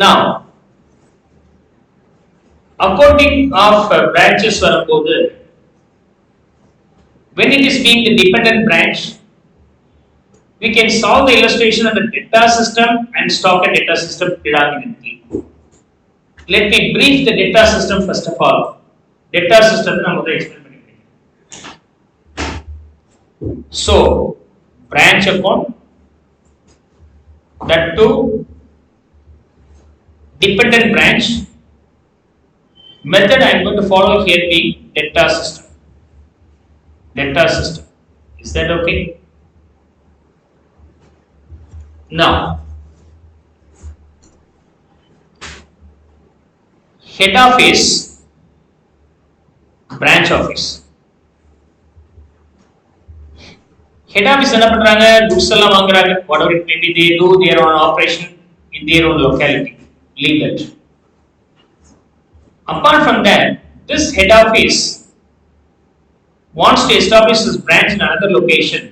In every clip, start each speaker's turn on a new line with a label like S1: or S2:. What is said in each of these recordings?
S1: Now accounting of branches வரும்போது when it is being the dependent branch, we can solve the illustration of the data system and stock and data system predominantly. Let me brief the data system first of all. Data system na mudhal explain பண்ணிக்கிறேன். So branch account, that too dependent branch method I am going to follow here being data system. Data system. Is that okay? Now, head office, branch office. Head office என்ன பண்றாங்க? Goods எல்லாம் வாங்குறாங்க. Whatever it may be, they do their own operation in their own locality. Leave that. Apart from that, this head office wants to establish this branch in another location.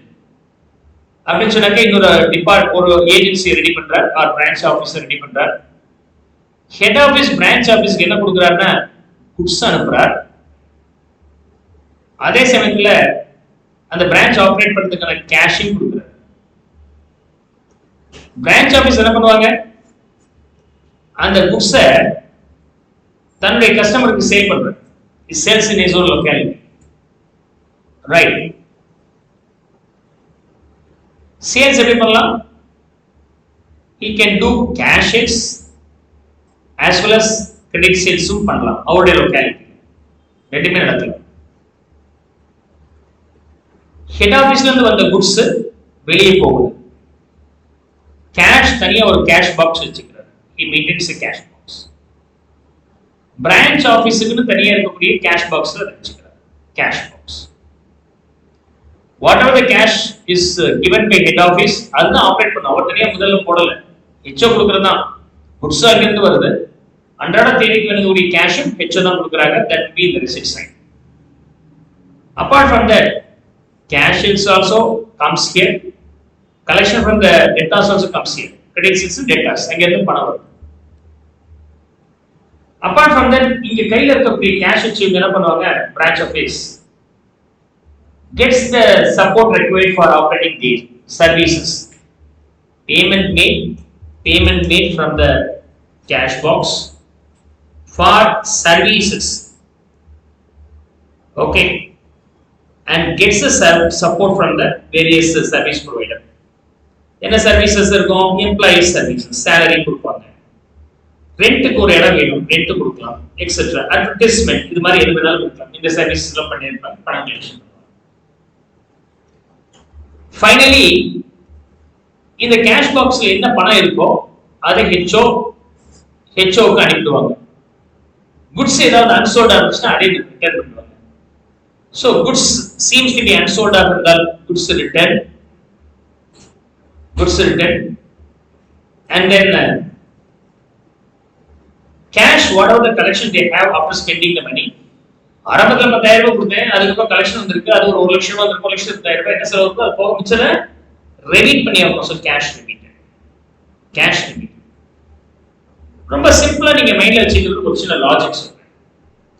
S1: அப்படின்னு சொன்னாக்க இன்னொரு ஒரு agency ready பண்றார் R branch office ready பண்றார். Head office branch ஆஃபீஸ்க்கு என்ன கொடுக்குறாருன்னா goods அனுப்புறார். அதே சமயத்துல அந்த பிரான்ச் ஆப்ரேட் பண்றதுக்கான கேஷிங் கொடுக்குறாரு. பிரான்ச் ஆஃபீஸ் என்ன பண்ணுவாங்க? அந்த குட்ஸை தன்னுடைய கஸ்டமருக்கு சேல் பண்றாரு. It sales in his own locality. Right. Sales எப்படி பண்ணலாம்? he can do cash sales as well as credit sales பண்ணலாம் அவருடைய லோகாலிட்டி. ரெண்டுமே நடக்கலாம். ஹெட் ஆபீஸ்ல இருந்து வந்த குட்ஸ் வெளியே போகுது. கேஷ் தனியா ஒரு கேஷ் பாக்ஸ் வச்சுக்கிறார். he maintains a cash box. Branch ஆபீஸ்க்கு தனியா இருக்கக்கூடிய கேஷ் பாக்ஸ்ல வச்சுக்கிறார். Cash box. whatever the cash is given by head office அதுதான் ஆபரேட் பண்ண. அவர் தனியா முதல்ல போடல. ஹெச்ஓ கொடுக்கறது தான். குட்ஸ் அங்க இருந்து வருது. அன்றாட தேவைக்கு வேண்டிய கேஷும் ஹெச்ஓ தான் கொடுக்கறாங்க. that will be the receipt side. apart from that, cash is also comes here. collection from the debtors also comes here. credit sales debtors அங்க இருந்து பணம் வருது. apart from that, இங்க கையில இருக்கக்கூடிய கேஷ் வச்சு என்ன பண்ணுவாங்க? branch office gets the support required for operating the services. Payment made from the cash box for services. Okay, and gets the support from the various service provider. என்ன services இருக்கும்? employee services, salary கொடுப்பாங்க. ரெண்ட்க்கு ஒரு இடம் வேணும், rent கொடுக்கலாம், etcetera. Advertisement இது மாதிரி எது வேணாலும் கொடுக்கலாம். இந்த சர்வீஸ் எல்லாம் பண்ணிருப்பாங்க. பணம் கலெக்ஷன். ஃபைனலி இந்த கேஷ் பாக்ஸ்ல என்ன பணம் இருக்கோ அதை ஹெச்ஓக்கு அனுப்பிடுவாங்க. குட்ஸ் ஏதாவது அன்சோல்டா இருந்துச்சுன்னா அதை ரிட்டர்ன் பண்ணுவாங்க. So goods seems to be அன்சோல்டா இருந்தால் goods return and then cash whatever the collection they have after spending the money. ஆரம்பத்துல 10,000 ரூபாய் கொடுத்தேன், அதுக்கப்புறம் கலெக்ஷன் வந்திருக்கு, அது ஒரு 1 லட்சம் ரூபாய், 1,10,000 ரூபாய் என்ன செலவு இருக்கோ அது போக மிச்சத ரெமிட் பண்ணி ஆகணும். ஸோ கேஷ் ரெமிட் ரொம்ப சிம்பிளா நீங்க மைண்ட்ல வச்சுக்கிறது ஒரு சின்ன லாஜிக் சொல்றேன்.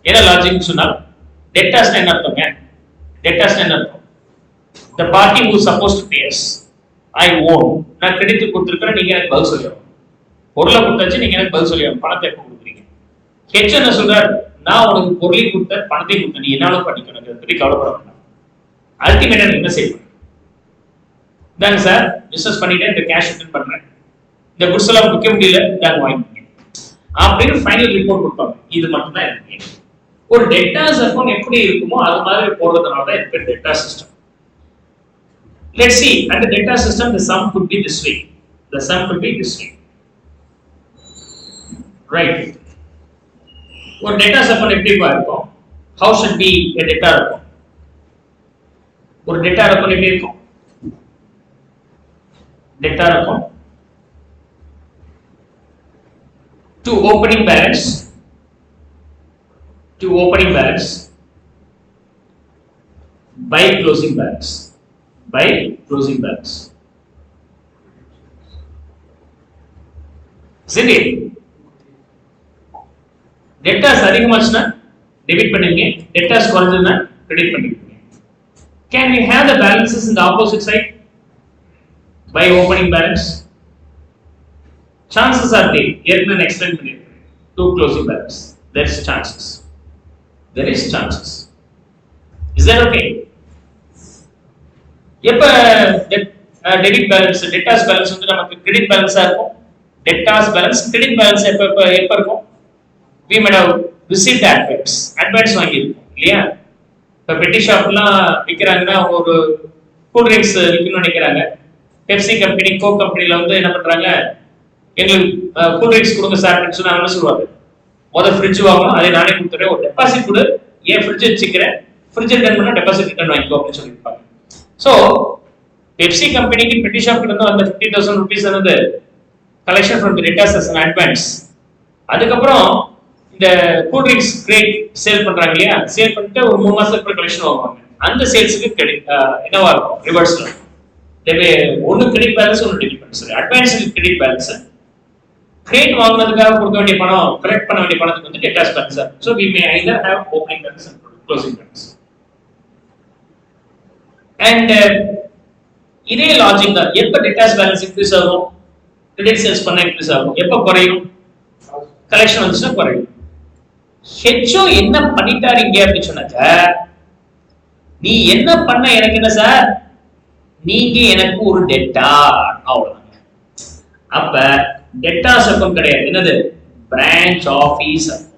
S1: என்ன லாஜிக் சொன்னால் டெப்டர்ஸ் என்ன அர்த்தம்ங்க? டெப்டர்ஸ் என்ன அர்த்தம்? the party who is supposed to pay us, I own. நான் கிரெடிட் கொடுத்திருக்கேன், நீங்க எனக்கு பதில் சொல்லணும். பொருளை கொடுத்தாச்சு, நீங்க எனக்கு பதில் சொல்லணும். பணத்தை எப்போ கொடுக்குறீங்க? ஹெச் என்ன சொல்றாரு? நான் உனக்கு பொருளை கொடுத்த, பணத்தை கொடுத்த, நீ என்னாலும் பண்ணிக்கணும், பற்றி கவலைப்பட வேண்டாம். அல்டிமேட்டா என்ன செய்யணும்? தாங்க சார், பிசினஸ் பண்ணிட்டேன், இந்த கேஷ் ரிட்டர்ன் பண்றேன், இந்த குட்ஸ் எல்லாம் விற்க முடியல, தாங்க வாங்கிக்கோங்க அப்படின்னு ஃபைனல் ரிப்போர்ட் கொடுப்பாங்க. இது மட்டும் தான் இருக்கு. ஒரு டெப்டார்ஸ் அக்கௌண்ட் எப்படி இருக்குமோ அது மாதிரி போடுறதுனால தான் இருக்கு டெப்டார் system. Let's see, under data system the sum could be this way. Right. ஒரு டேட்டா அக்கவுண்ட் எப்படி இருக்கும்? How should be a data account? ஒரு டேட்டா அக்கவுண்ட் எப்படி இருக்கும்? Data account to opening balance by closing balance. Isn't it? Debtors அதிகமாச்சுன்னா debit பண்ணுவீங்க, debtors குறைஞ்சதுன்னா credit பண்ணிருக்கீங்க. Can we have the balances in the opposite side by opening balance? Chances are there. ஏற்கனவே explain பண்ணிருக்கேன். To closing balance. There is chances. There is chances. Is that okay? எப்ப debit balance debtors balance வந்து நமக்கு credit பேலன்ஸா இருக்கும். Debtors balance credit balance எப்ப இருக்கும்? We might have received advance வாங்கியிருக்கோம் இல்லையா? இப்போ பெட்டி ஷாப்லாம் விற்கிறாங்கன்னா ஒரு கூல் ட்ரிங்க்ஸ் விற்கணும்னு நினைக்கிறாங்க. பெப்சி கம்பெனி, கோக் கம்பெனில வந்து என்ன பண்றாங்க, எங்களுக்கு கூல் ட்ரிங்க்ஸ் கொடுங்க சார் அப்படின்னு சொன்னா என்ன சொல்லுவாங்க, முதல் ஃப்ரிட்ஜ் வாங்கணும், அதை நானே கொடுத்துறேன், ஒரு டெபாசிட் கொடு, ஏன் ஃப்ரிட்ஜ் வச்சுக்கிறேன், ஃப்ரிட்ஜ் ரிட்டர்ன் பண்ணா டெபாசிட் ரிட்டர்ன் வாங்கிக்கோ அப்படின்னு சொல்லியிருப்பாங்க. ஸோ பெப்சி கம்பெனிக்கு பெட்டி ஷாப்ல இருந்து அந்த 50,000 rupees வந்து collection from the debtors as an advance. அதுக்கப்புறம் இந்த கூல் ட்ரிங்க்ஸ் கிரேட் சேல் பண்றாங்க இல்லையா, சேல் பண்ணிட்டு ஒரு 3 மாசத்துக்கு அப்புறம் கலெக்ஷன் வாங்குவாங்க. அந்த சேல்ஸுக்கு கிரெடிட் என்னவா இருக்கும், ரிவர்ஸ்ல ஒன்னு கிரெடிட் பேலன்ஸ், ஒன்னு debit balance. Advance credit balance, credit வாங்குனதுக்காக கொடுக்க வேண்டிய பணம், கலெக்ட் பண்ண வேண்டிய பணத்துக்கு வந்து debtors balance. So we may either have opening balance and closing balance. And இதே லாஜிக் தான். எப்ப டெட்டாஸ் பேலன்ஸ் இன்க்ரீஸ் ஆகும், கிரெடிட் சேல்ஸ் பண்ண இன்க்ரீஸ் ஆகும். எப்ப குறையும், கலெக்ஷன் வந்துச்சுன்னா குறையும். ஹெச்ஓ என்ன பண்ணிட்டாரு இங்க அப்படின்னு சொன்னாக்க, நீ என்ன பண்ண எனக்கு என்ன சார், நீங்க எனக்கு ஒரு டெட்டா, அவ்வளவுதாங்க. அப்ப டெட்டாஸ் அக்கௌண்ட் கிடையாது, என்னது பிரான்ச் ஆபீஸ் அக்கௌண்ட்.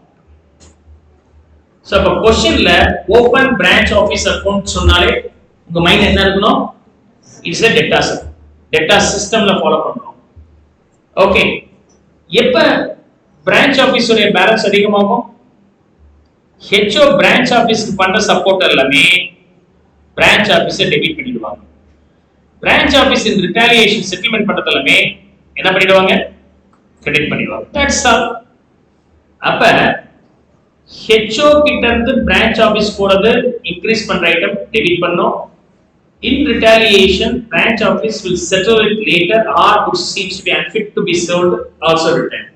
S1: சோ அப்ப क्वेश्चनல ஓபன் பிரான்ச் ஆபீஸ் அக்கௌண்ட் சொன்னாலே உங்க மைண்ட் என்ன இருக்கணும், இட்ஸ் a டெட்டாஸ். டெட்டாஸ் சிஸ்டம்ல ஃபாலோ பண்றோம். ஓகே, எப்ப பிரான்ச் ஆபீஸ் உடைய பேலன்ஸ் அதிகமாகும், ஹெச்ஓ பிரான்ச் ஆபீஸ்க்கு பண்ற சப்போர்ட் எல்லாமே பிரான்ச் ஆபீஸை டெபிட் பண்ணிடுவாங்க. பிரான்ச் ஆபீஸ் இந்த ரிட்டாலியேஷன் செட்டில்மென்ட் பண்றது எல்லாமே என்ன பண்ணிடுவாங்க, கிரெடிட் பண்ணிடுவாங்க. That's all. அப்ப ஹெச்ஓ கிட்ட இருந்து பிரான்ச் ஆபீஸ் போறது இன்க்ரீஸ் பண்ற ஐட்டம் டெபிட் பண்ணோம். In retaliation, branch office will settle it later or goods seems to be unfit to be sold also returned.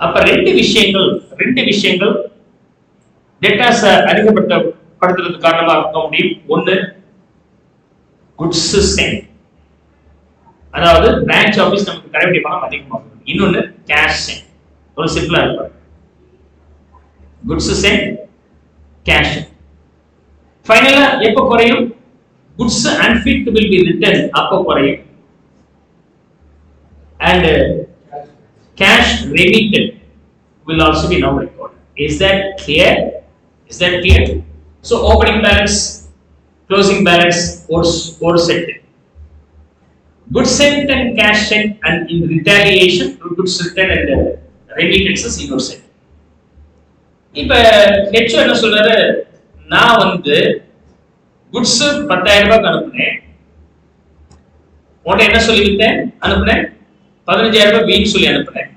S1: அப்ப ரெண்டு விஷயங்கள் டெட்டாஸ் அதிகப்படுத்துறது காரணமாக இருக்க முடியும். ஒன்னு குட்ஸ் சென்ட், அதாவது பிரான்ச் ஆபீஸ் நமக்கு தர வேண்டிய பணம் அதிகமாகும். இன்னொன்னு கேஷ் சென்ட். ஒரு சிம்பிளா இருக்கும், குட்ஸ் சென்ட், கேஷ். ஃபைனலா எப்ப குறையும், goods unfit will be returned, அப்போ குறையும். And cash remitted will also be now recorded. Is that clear? So opening balance, closing balance, or set. Goods sent and cash sent, and in retaliation goods returned and remittances innocent. இப்ப HO என்ன சொல்றாரு, நான் வந்து goods 10,000 ரூபாய்க்கு அனுப்புனேன், உன்கிட்ட என்ன சொல்லி வித்தேன், அனுப்புனேன் 15,000 ரூபாய் வீண் சொல்லி அனுப்புனேன்,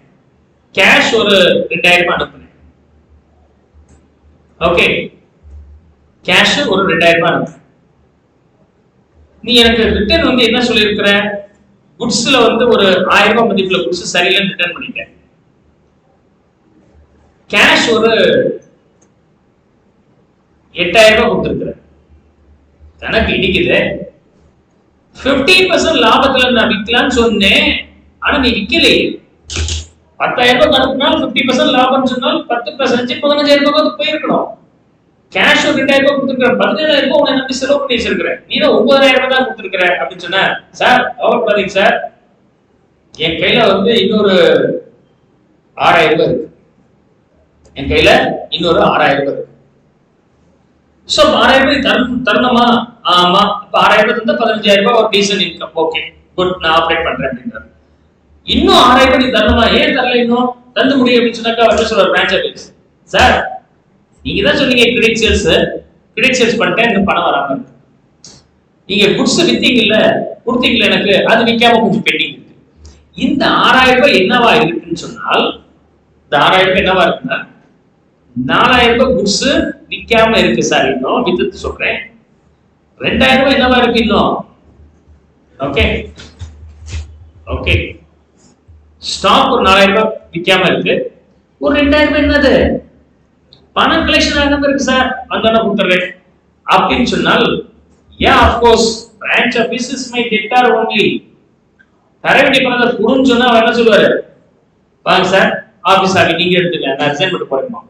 S1: கேஷ் ஒரு 2,000 ரூபாய் அனுப்புனேன். ஓகே, கேஷ் ஒரு 2,000 ரூபாய் அனுப்புனேன். நீ எனக்கு ரிட்டர்ன் வந்து என்ன சொல்லி இருக்கிற, குட்ஸ்ல வந்து ஒரு 1000 ரூபாய் மதிப்புல குட்ஸ் சரியில்லைன்னு ரிட்டர்ன் பண்ணிட்டேன். கேஷ் ஒரு 8,000 ரூபாய் கொடுத்துருக்கிறேன். கணக்கு இடிக்குது. 15% லாபத்துல நான் விற்கலாம்னு சொன்னேன், ஆனா நீ விற்கலையே. 10,000 ரூபாய் அனுப்புனால் 50% லாபம் சொன்னால் 10% 15,000 ரூபாய் போயிருக்கணும். கேஷ் ஒரு 2,000 ரூபாய் கொடுத்துருக்கேன், 17,000 ரூபாய் உன்னை நம்பி செலவு பண்ணி வச்சிருக்கிறேன், நீ தான் 9,000 ரூபாய் தான் கொடுத்துருக்கிற அப்படின்னு சொன்ன. சார் கவலைப்படாதீங்க சார், என் கையில வந்து இன்னொரு 6,000 ரூபாய் இருக்கு, என் கையில இன்னொரு 6,000 ரூபாய் இருக்கு. சோ 6,000 ரூபாய் தரணுமா? ஆமா. இப்ப 6,000 ரூபாய் தந்தா 15,000 ரூபாய் ஒரு டீசன்ட் இன்கம். ஓகே குட், நான் ஆப்ரேட் பண்றேன் அப்படின்றாரு. இன்னும் 6,000 ரூபாய் தரணுமா? ஏன் தரல, இன்னும் தந்து முடியும் அப்படின்னு சொன்னாக்கா அவர் சொல்றாரு பிரான்ச் ஆபீஸ், சார் நீங்க தான் சொன்னீங்க கிரெடிட் சேல்ஸ் பண்ணிட்டேன், இன்னும் பணம் வராம இருக்கு. நீங்க குட்ஸ் வித்தீங்கல்ல, கொடுத்தீங்கல்ல எனக்கு, அது விற்காம கொஞ்சம் பெண்டிங் இருக்கு. இந்த 6,000 ரூபாய் என்னவா இருக்குன்னு சொன்னால், இந்த 6,000 ரூபாய் என்னவா இருக்குன்னா 4,000 ரூபாய் குட்ஸ் விற்காம இருக்கு சார், இன்னும் வித்து சொல்றேன். 2,000 ரூபாய் என்னவா இருக்கு இன்னும். ஓகே ஸ்டாக் ஒரு 4,000 ரூபாய் விற்காம இருக்கு, ஒரு 2,000 ரூபாய் என்னது பணம் கலெக்ஷன் ஆகாம இருக்கு சார், வந்தோட கொடுத்துறேன் அப்படின்னு சொன்னால், yeah, of course, branch office is my debtor only. தர வேண்டிய பணத்தை கொடுன்னு சொன்னா அவர் என்ன சொல்லுவாரு, வாங்க சார் ஆபீஸ் ஆகி நீங்க எடுத்துங்க, நான் ரிசைன் பண்ணிட்டு போறேன்.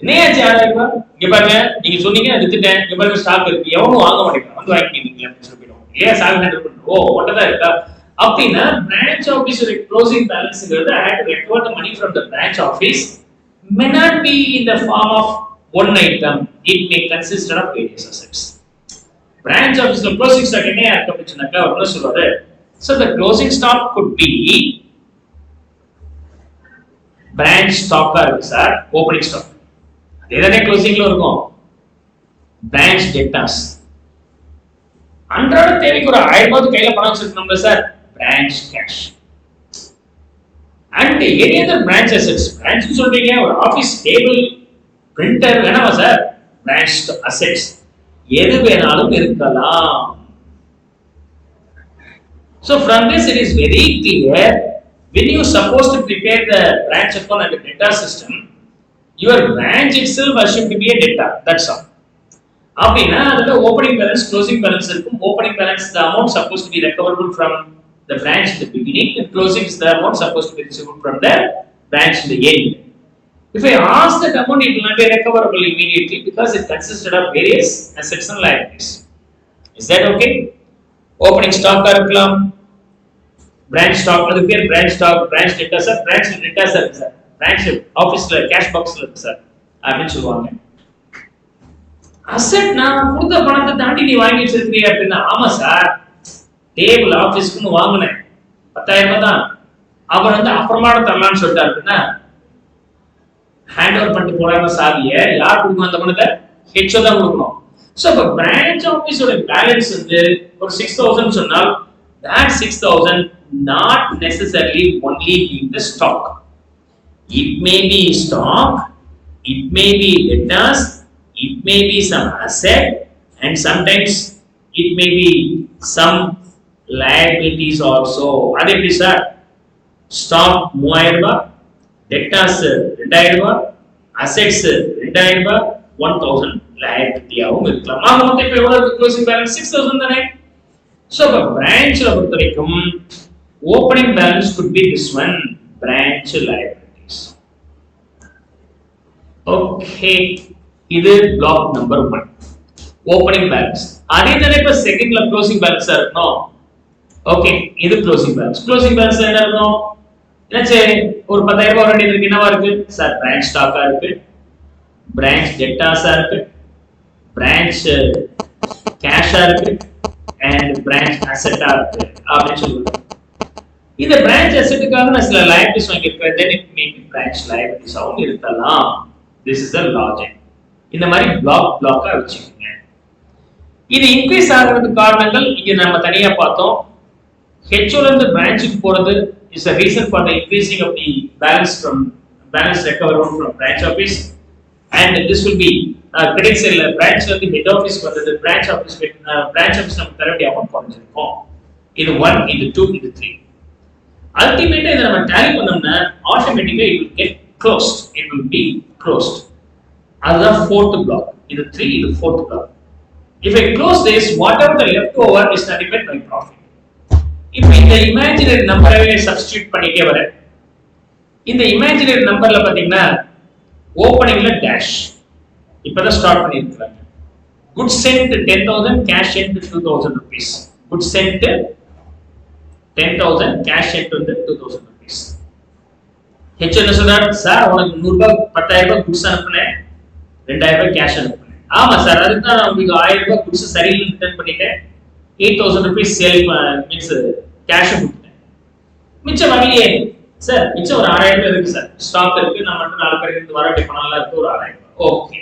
S1: என்னையாச்சு 6000 ரூபாய், இங்க பாருங்க நீங்க சொன்னீங்க வித்துட்டேன், இங்க பாருங்க ஸ்டாக் இருக்கு, எவனும் வாங்க மாட்டேங்கிறான், வந்து வாங்கிக்கிங்க அப்படின்னு சொல்லிடுவோம். ஏன் சார் ஹேண்டில் பண்றோம், ஓ ஒட்டதான் இருக்கா அப்படின்னா, பிரான்ச் ஆபீஸ் க்ளோசிங் பேலன்ஸ்ங்கிறது I had to recover the money from the branch office may not be in the form of one item, it may consist of various assets. Branch office closing stock என்ன இருக்கு அப்படின்னாக்கா என்ன சொல்றாரு, so the closing stock could be branch stock இருக்கு sir, opening stock அதேதானே க்ளோசிங்ல இருக்கும், branch debtors அன்றாட தேவைக்கு ஒரு 1000 ரூபாய் கையில பணம் வச்சிருக்கோம்ல sir, branch cash and any other branch assets. branch சொல்றீங்க ஒரு ஆபீஸ் டேபிள் பிரிண்டர் வேணாமா சார், branch assets எது வேணாலும் இருக்கலாம். So from this it is very clear, when you supposed to prepare the branch account and the debtor system, your branch itself assumed to be a debtor, that's all. அப்படின்னா அதுல opening balance closing balance இருக்கும். Opening balance the amount supposed to be recoverable from the branch in the beginning, and closing is the amount supposed to be receivable from the branch in the end. If I ask that amount, it will not be recoverable immediately because it consisted of various assets and liabilities. Is that okay? Opening stock இருக்கலாம், branch stock, அது பேர் branch stock, branch debtors, branch debtors இருக்கு sir, branch ஆபீஸ்ல cash பாக்ஸ்ல இருக்கு sir அப்படின்னு சொல்லுவாங்க. Asset நான் கொடுத்த பணத்தை தாண்டி நீ வாங்கி வச்சிருக்கீங்க அப்படின்னா, ஆமா சார் டேபிள் ஆபீஸ்க்குன்னு வாங்கினேன் 10000 ரூபாய் தான், அவர் வந்து அப்புறமா தரலாம்னு சொல்லிட்டாரு அப்படின்னா, ஹேண்ட் ஓவர் பண்ணிட்டு போறாங்க சாவியை, யார் கொடுக்கணும் அந்த பணத்தை, ஹெச்ஓ தான் கொடுக்கணும். சோ இப்ப பிரான்ச் ஆபீஸோட பேலன்ஸ் வந்து ஒரு 6000 சொன்னால், that 6000 not necessarily only in the stock. It may be stock, it may be debtors, it may be some asset, and sometimes it may be some liabilities also. Adhe எப்படி sir, stock 3000 ரூபாய், debtors 2000 ரூபாய், assets 2000 ரூபாய், 1000 liability ஆகும் இருக்கலாம். ஆக மொத்தம் இப்ப எவ்வளவு க்ளோசிங் பேலன்ஸ் 6000 தானே. சோ இப்ப பிரான்ச்ல பொறுத்தவரைக்கும் opening balance could be this one, branch liabilities. Okay, இது block number 1, opening balance. அதே தானே இப்ப செகண்ட்ல க்ளோசிங் பேலன்ஸ் இருக்கணும். ஓகே, இது க்ளோசிங் பேலன்ஸ். க்ளோசிங் பேலன்ஸ் என்ன இருக்கும், என்னாச்சு ஒரு 10000 ரூபாய் ரெண்டு இருக்கு, என்னவா இருக்கு சார், branch stock இருக்கு, branch debtors இருக்கு, branch cash இருக்கு, and branch asset இருக்கு அப்படி சொல்லுவாங்க. இந்த branch assetக்காக நான் சில liabilities வாங்கியிருக்கேன், then it may be branch liabilities ஆவும் இருக்கலாம். This is the logic. இந்த மாதிரி பிளாக்கா வச்சுக்கோங்க. இது இன்க்ரீஸ் ஆகிறதுக்கு காரணங்கள் இங்க நம்ம தனியா பார்த்தோம். ஹெச்ஓல இருந்து பிரான்ச்சுக்கு போறது is a reason for the increasing of the balance recoverable from branch office, and this will be credit sale branch வந்து head office வந்தது, branch office நம்ம தர வேண்டிய அமௌண்ட் குறைஞ்சிருக்கும். இது 1, இது 2, இது 3. அல்டிமேட்டா இத நம்ம டேலி பண்ணோம்னா ஆட்டோமேட்டிக்கா it will get closed, it will be closed. அதுதான் fourth block, இது 3, இது fourth block. If I close this, whatever the leftover is nothing but my profit. இப்போ இந்த இமேஜினரி நம்பரை சப்ஸ்டிட்யூட் பண்ணிட்டே வரேன். இந்த இமேஜினரி நம்பர்ல பாத்தீங்கன்னா ஓபனிங்ல டேஷ் இப்பதான் ஸ்டார்ட் பண்ணிருக்காங்க. Goods sent 10000, cash sent 2000 rupees. Goods sent 10000, cash sent வந்து 2000 rupees. ஹெச் என்ன சொல்றாரு, சார் உனக்கு 100 ரூபாய் 10000 ரூபாய் குட்ஸ் அனுப்புனேன், 2000 ரூபாய் கேஷ் அனுப்புனேன். ஆமா சார், அதுக்கு தான் நான் உங்களுக்கு 1000 ரூபாய் குட்ஸ் சரியில்லை ரிட்டர்ன் பண்ணிட்டேன், 8000 rupees சேல் மீன்ஸ் கேஷ் கொடுத்தேன். மிச்சம் வரலையே சார், மிச்சம் ஒரு 6000 ரூபாய் இருக்கு சார், ஸ்டாக் இருக்கு, நான் மட்டும் 4 பேருக்கு இருந்து வரவேண்டிய பணம்லாம் இருக்கு, ஒரு 6000 ரூபாய். ஓகே,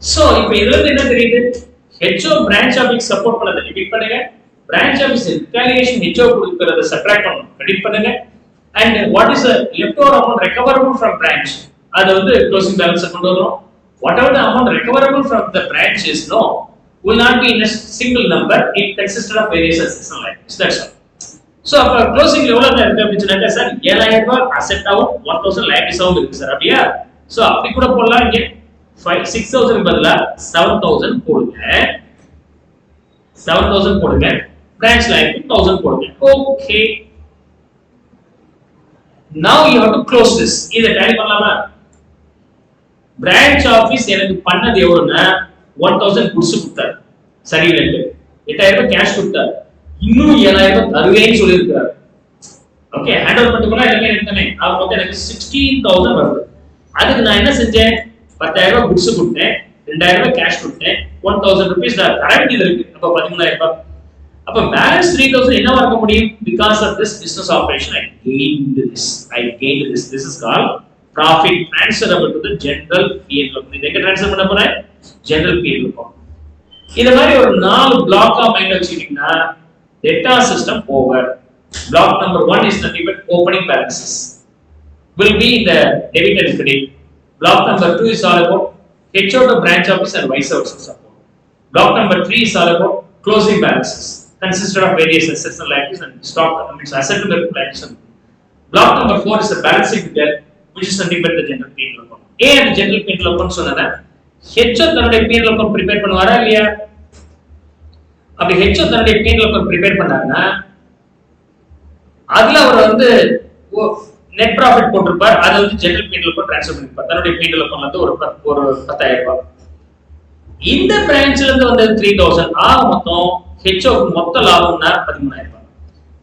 S1: சோ இப்போ இதுல இருந்து என்ன தெரியுது, ஹெச்ஓ பிரான்ச் ஆபீஸ் சப்போர்ட் பண்ணதை டெபிட் பண்ணுங்க, பிரான்ச் ஆபீஸ் ரிகாலியேஷன் ஹெச்ஓ கொடுக்கறத சப்ட்ராக்ட் பண்ணணும், கிரெடிட் பண்ணுங்க, and what is the leftover amount recoverable from branch அது வந்து க்ளோசிங் பேலன்ஸ் கொண்டு வரோம். whatever the amount recoverable from the branch is no will not be in a single number, it consisted of various assets and liabilities, that's all. so அப்ப க்ளோசிங்ல எவ்வளவு இருக்கு அப்படினா sir 7000 ரூபாய் asset ஆவும் 1000 liabilities ஆவும் இருக்கு சார், அப்படியே சோ அப்படி கூட போடலாம். இங்க 6000 பதிலா 7000 போடுங்க. 7000 போடுங்க. பிரான்ச் லைன் 1000 போடுங்க. Okay. Now you have to close this. இத டேலி பண்ணலாமா? பிரான்ச் ஆபீஸ் எனக்கு பண்ணது எவ்வளவுனா 1000 குட்ஸ் கொடுத்தார். சரி இல்ல 8000 ரூபாய் கேஷ் கொடுத்தார். இன்னும் 7000 ரூபாய் தருவேன்னு சொல்லி இருக்காரு. ஓகே, ஹேண்ட் ஓவர் பண்ணிட்டோம்னா எல்லாமே எடுத்தனே. அவங்க வந்து எனக்கு 16000 வருது. அதுக்கு நான் என்ன செஞ்சேன்? 10000 ரூபாய் குட்ஸ் கொடுத்தேன், 2000 ரூபாய் கேஷ் கொடுத்தேன், 1000 ரூபீஸ் நான் தர வேண்டியது இருக்கு. அப்ப 13000 ரூபாய். அப்ப பேலன்ஸ் 3000 என்னவா இருக்க முடியும்? Because of this business operation I gained this. This is called profit transferable to the general P&L account. இத எங்க ட்ரான்ஸ்ஃபர் பண்ண போறேன்? general P&L account. இந்த மாதிரி ஒரு 4 பிளாக்கா மைண்ட்ல வச்சிட்டீங்கன்னா data system over. Block number 1 is nothing but opening balances. Will be in the debit and credit. Block number 2 is all about HO to branch office and vice versa support. Block number 3 is all about closing balances, consisted of various assets and liabilities and stock, asset and liabilities. Block number 4 is a balancing debt, which is nothing but the general P&L account. A and general P&L account சொன்னதா HO தன்னுடைய P&L account prepare பண்ணுவாரா இல்லையா? அப்படி HO தன்னுடைய P&L account prepare பண்ணாருன்னா அதுல அவர் வந்து net profit போட்டிருப்பார். அதை வந்து ஜெனரல் P&L account ட்ரான்ஸ்ஃபர் பண்ணிருப்பார். தன்னுடைய P&L account வந்து ஒரு 10000 ரூபாய். இந்த பிரான்ச்ல இருந்து வந்தது 3000. ஆக மொத்தம் HO மொத்த லாபம்னா 13000 ரூபாய்.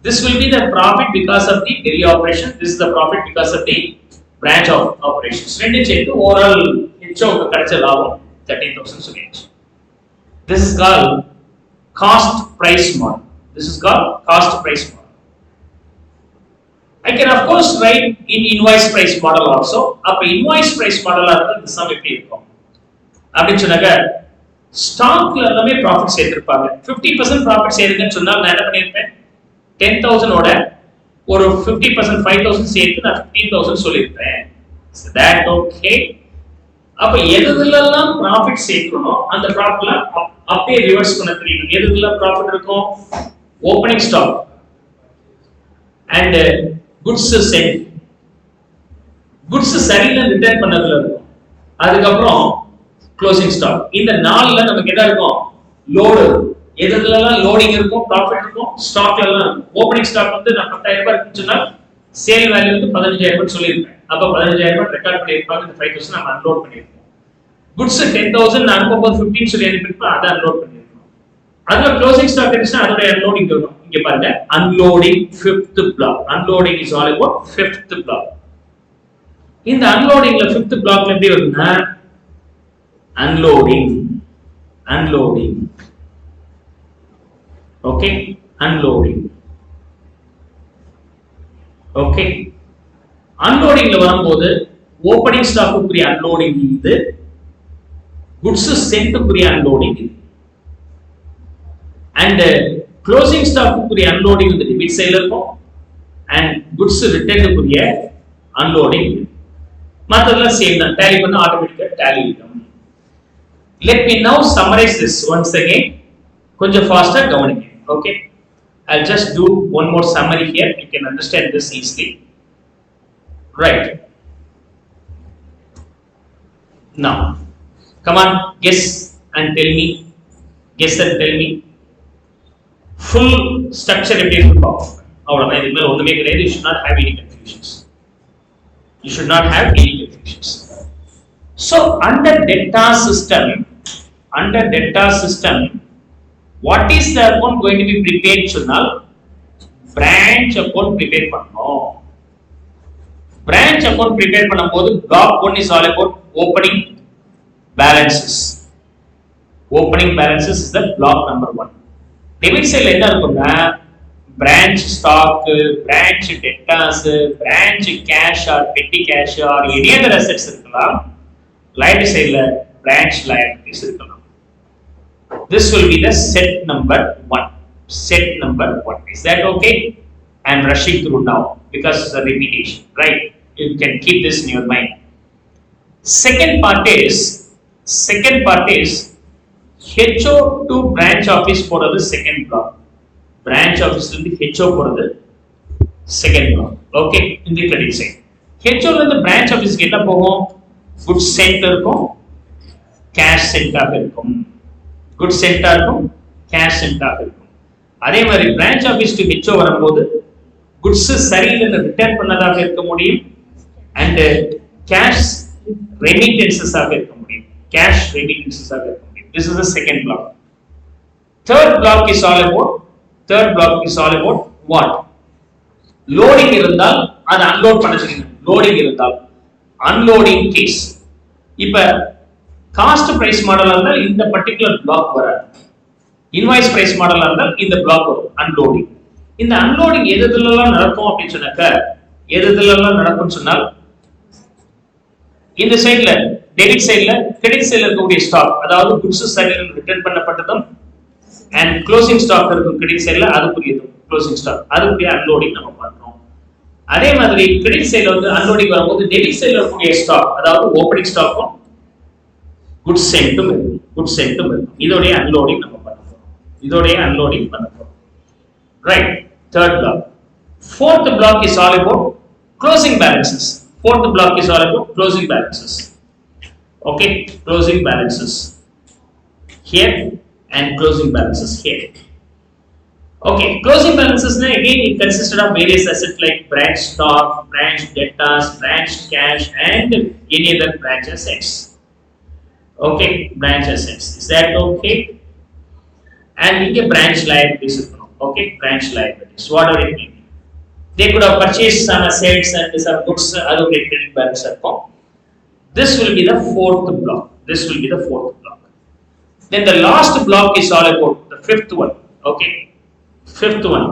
S1: This will be the profit because of the daily operation. This is the profit because of the branch of operations. ரெண்டு சேர்த்து ஓவரால் HO க்கு கிடைச்ச லாபம் 13000 சொல்லியாச்சு. This is called cost price model. I can of course write in invoice price model also. அப்ப invoice price model இருந்தா இந்த some எப்படி இருக்கும் அப்படின்னு சொன்னாங்க, ஸ்டாக்ல எல்லாமே ப்ராஃபிட் சேர்த்திருப்பாங்க. 50% ப்ராஃபிட் சேருங்கன்னு சொன்னா நான் என்ன பண்ணிருப்பேன்? 10000 ஓட ஒரு 50% 5000 சேர்த்து நான் 15000 சொல்லிருப்பேன். So that okay. அப்ப எதுலெல்லாம் ப்ராஃபிட் சேர்க்கறோம் அந்த ப்ராஃபிட்ல அப்படியே ரிவர்ஸ் பண்ண தெரியும். எதுலெல்லாம் ப்ராஃபிட் இருக்கும்? Opening stock and goods sent. goods சரியில்லை ரிட்டர்ன் பண்ணதுல இருக்கும். அதுக்கு அப்புறம் க்ளோசிங் ஸ்டாக். இந்த நாள்ல நமக்கு என்ன இருக்கும்? லோடு. எதுலெல்லாம் லோடிங் இருக்கும், ப்ராஃபிட் இருக்கும், ஸ்டாக்ல எல்லாம் இருக்கும். ஓபனிங் ஸ்டாக் வந்து நான் 10000 ரூபாய் இருக்குன்னு சொன்னா சேல் வேல்யூ வந்து 15000 ரூபாய் சொல்லிருப்பேன். அப்ப 15000 ரூபாய் ரெக்கார்ட் பண்ணிருப்பாங்க. இந்த 5000 நம்ம அன்லோட் பண்ணிருப்போம். goods 10000 நான் அனுப்பும்போது 15 சொல்லி அனுப்பிருப்பேன். அதை அன்லோட் பண்ணிருப்போம். அதுல க்ளோசிங் ஸ்டாக் இருந்துச்சுன்னா அதோட அன்லோடிங் வரும். இங்க பாருங்க, unloading fifth block. Unloading is all about fifth block. இந்த unloadingல fifth blockல எப்படி வருதுன்னா unloading. Okay, unloading. Okay, unloadingல வரும்போது opening stock க்குரிய unloading இது, goods sent க்குரிய unloading இது, and closing stock க்குரிய unloading வந்து debit side இருக்கும், and goods returned க்குரிய unloading. மத்ததெல்லாம் சேம் தான். டேலி பண்ணா ஆட்டோமேட்டிக்கா டேலி ஆகும். Let me now summarize this once again. கொஞ்சம் ஃபாஸ்டா கவனிங்க. Okay, I'll just do one more summary here. You can understand this easily. Right. Now, come on, guess and tell me. Full structure எப்படி இருக்கும்? அவ்வளவுதான். இதுக்கு மேல ஒண்ணுமே கிடையாது. You should not have any confusions. So under data system, what is the account going to be prepared சொன்னால் branch account prepare பண்ணோம். branch account prepare பண்ணும்போது block 1 is all about opening balances. is the block number 1. debit side என்ன இருக்கும்னா branch stock, branch debtors, branch cash or petty cash or any other assets இருக்கலாம். liability sideல branch liabilities இருக்கலாம். This will be the set number 1. Is that okay? I am rushing through now because of the repetition, right? You can keep this in your mind. Second part is HO to branch office போறது second block. branch office ல இருந்து HO போறது second block. Okay, in the credit side. HO ல இருந்து branch office க்கு என்ன போகும்? goods sent இருக்கும் cash sent ஆக இருக்கும். goods sent ஆகும் cash sent ஆக இருக்கும். அதே மாதிரி branch office to HO வரும்போது goods சரியில்லை ரிட்டர்ன் பண்ணதாக இருக்க முடியும் and cash remittances ஆக இருக்க முடியும். cash remittances ஆக இருக்க முடியும். This is the second block. Third block is all about what? Loading இருந்தால் அது unload பண்ண சொல்லுங்க. Loading இருந்தால் unloading case. இப்ப cost price மாடலா இருந்தால் இந்த particular block வராது. Invoice price மாடலா இருந்தால் இந்த block வரும் unloading. இந்த unloading எதுலெல்லாம் நடக்கும் அப்படி சொன்னாக்க எதுலெல்லாம் நடக்கும்னு சொன்னால் இந்த சைடுல டெபிட் சைடுல கிரெடிட் சைடுல இருக்கக்கூடிய ஸ்டாக் அதாவது goods சரியில்லை ரிட்டர்ன் பண்ணப்பட்டதும் and closing stock இருக்கும் கிரெடிட் சைடுல அதுக்குரியது closing stock அதுக்குரிய unloading நம்ம பண்றோம். அதே மாதிரி கிரெடிட் சைடுல வந்து unloading வரும்போது டெபிட் சைடுல இருக்கக்கூடிய ஸ்டாக் அதாவது ஓபனிங் ஸ்டாக்கும் goods sent இருக்கும் இதோடைய unloading நம்ம பண்ண போறோம். Right, third block. Fourth block is all about closing balances. Okay, closing balances here and closing balances here. Okay, closing balances na again it consisted of various assets like branch stock, branch debtors, branch cash and any other branch assets. Okay, branch assets. Is that okay? And we get branch liabilities. Okay, branch liabilities. Whatever it may be. They could have purchased some assets and some goods other credit balance account. This will be the fourth block. Then the last block is all about the fifth one. Okay, fifth one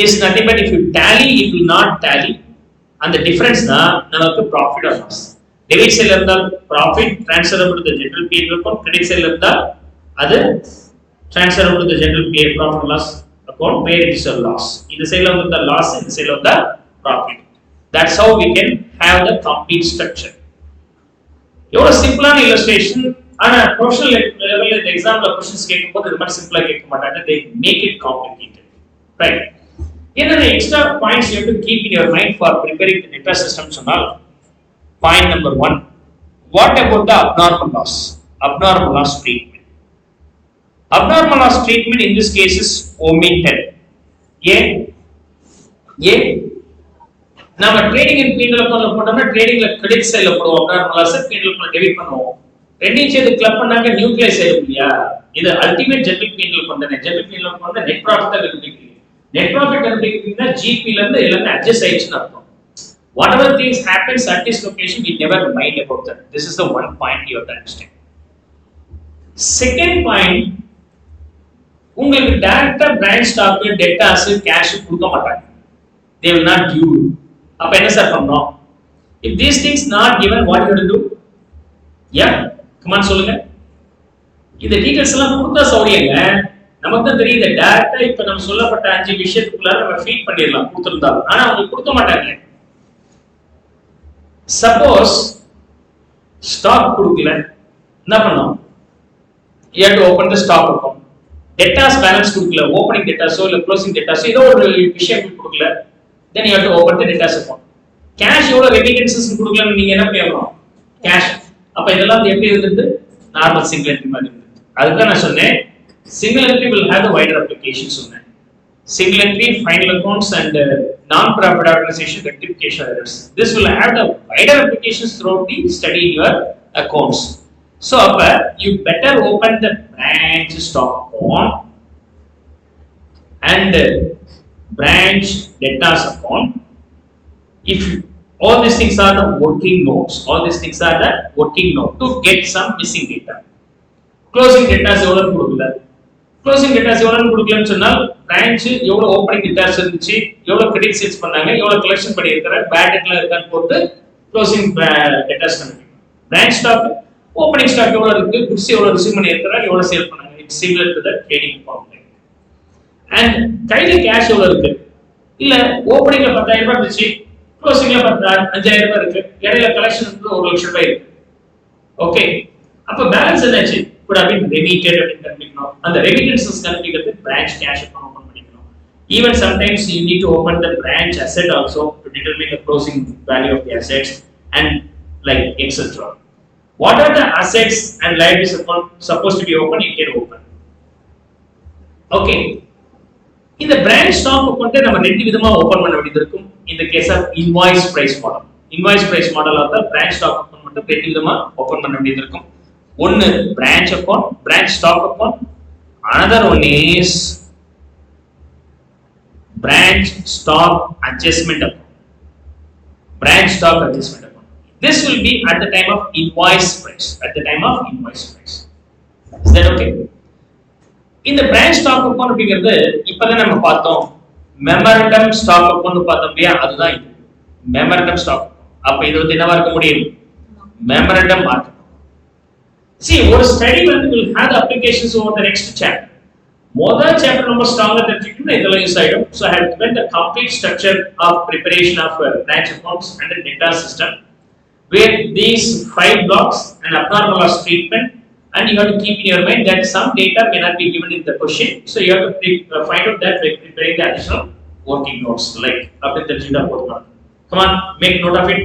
S1: is nothing but if you tally, it will not tally, and the difference na namakku profit or loss. Debit side irundal profit transferable to the general P&L account, credit side irundal adu transferable to the general P&L profit or loss account where it is a loss. In the sale of the loss, in the sale of the profit. That's how we can have the complete structure. Your simple illustration and a professional level the exam questions கேக்கும்போது இது மாதிரி சிம்பிளா கேட்க மாட்டாங்க, they make it complicated. Right. Then the extra points you have to keep in your mind for preparing the data system சொன்னால் point number 1, what about the abnormal loss treatment? Abnormal loss treatment in this case is omitted. நம்ம trading and P&L அக்கவுண்ட்ல போட்டோம்னா ட்ரேடிங்ல credit சைடுல போடுவோம், abnormal loss P&L அக்கவுண்ட்ல debit பண்ணுவோம். ரெண்டையும் சேர்த்து கிளப் பண்ணாங்க நியூக்ளியஸ் ஆயிடும் இல்லையா? இது ultimate general P&L account. General P&L account net profit தான் கண்டுபிடிக்கிறீங்க. நெட் ப்ராஃபிட் கண்டுபிடிக்கிறீங்கன்னா ஜிபி ல இருந்து எல்லாமே அட்ஜஸ்ட் ஆயிடுச்சுன்னு அர்த்தம். Whatever things happens at this location, we never mind about that. This is the one point you have to understand. Second point, உங்களுக்கு டைரக்டா branch stock, debtors, cash கொடுக்க மாட்டாங்க. They will not give you. அப்ப என்ன sir பண்ணனும்? If these things not given, what you have to do? Yeah, come on சொல்லுங்க. இந்த details எல்லாம் கொடுத்தா சௌரியங்க. நமக்கு தான் தெரியுது டைரக்டா இப்ப நம்ம சொல்லப்பட்ட 5 விஷயத்துக்குள்ள நம்ம ஃபீட் பண்ணிரலாம் கொடுத்திருந்தா. ஆனா அவங்க கொடுக்க மாட்டாங்க. Suppose ஸ்டாக் கொடுக்கல, என்ன பண்ணனும்? You have to open the stock account. Debtors balance கொடுக்கல, opening debtors இல்ல closing debtors ஏதோ ஒரு விஷயம் கொடுக்கல, then you have to open the debtors account. Cash எவ்வளவு remittances கொடுக்கலன்னு நீங்க என்ன பண்ணணும்? Cash. அப்ப இதெல்லாம் எப்படி இருந்தது? நார்மல் சிங்கிள் என்ட்ரி மாதிரி இருந்தது. அதுதான் நான் சொன்னேன் single entry will have the wider applications சொன்னேன். Single entry, final accounts and non-profit organization rectification errors. This will have the wider applications throughout the study in your accounts. So you better open the branch stock account and branch debtors account. If all these things are the working notes, to get some missing data. Closing debtors எவ்வளவு கொடுக்கல, closing debtors எவ்வளவு கொடுக்கலன்னு சொன்னால் branch எவ்வளவு opening debtors இருந்துச்சு, எவ்வளவு credit sales பண்ணாங்க, எவ்வளவு collection பண்ணியிருக்காங்க, bad debtல இருக்கான்னு போட்டு closing debtors கண்டுபிடிக்கணும். Branch stock, opening stock எவ்வளவு இருக்கு, goods எவ்வளவு ரிசீவ் பண்ணியிருக்காங்க, எவ்வளவு சேல் பண்ணாங்க. It's similar to the trading account. And கையில cash எவ்வளவு இருக்கு, இல்ல ஓபனிங்ல 10,000 ரூபாய் இருந்துச்சு, க்ளோசிங்ல 5,000 ரூபாய் இருக்கு, இடையில கலெக்ஷன் வந்து 1 லட்சம் ரூபாய் இருக்கு. ஓகே, அப்ப பேலன்ஸ் என்னாச்சு? could have been remitted and கண்டுபிடிக்கணும். அந்த remittances கண்டுபிடிக்கிறது branch cash account ஓபன் பண்ணிக்கணும். Even sometimes you need to open the branch asset also to determine the closing value of the assets. And like etc. What are the assets and liabilities account supposed to be open? It can open. Okay. In the branch stock account, நம்ம ரெண்டு விதமா open பண்ண வேண்டியது இருக்கும். In the case of invoice price model. Invoice price model of the branch stock account மட்டும் ரெண்டு விதமா open பண்ண வேண்டியது இருக்கும். ஒன்னு branch account, branch stock account. Another one is branch stock adjustment account. Branch stock adjustment account. This will be at the time of invoice price. At the time of invoice price. Is that okay? இந்த branch stock account அப்படிங்கிறது இப்பதான் நம்ம பார்த்தோம். memorandum stock account பார்த்தோம் இல்லையா, அதுதான் இது. memorandum stock. அப்ப இது வந்து என்னவா இருக்க முடியும்? memorandum market. See, ஒரு study வந்து will have the applications over the next chapter. முதல் chapter ரொம்ப ஸ்ட்ராங்கா தெரிஞ்சுக்கணும், இதெல்லாம் யூஸ் ஆயிடும். So I have given the complete structure of preparation of branch accounts and the data system, where these 5 blocks and abnormal loss treatment, and you have to keep in your mind that some data may not be given in the question, so you have to find out that by preparing the additional working notes, like up in the data. Come on, make note of it.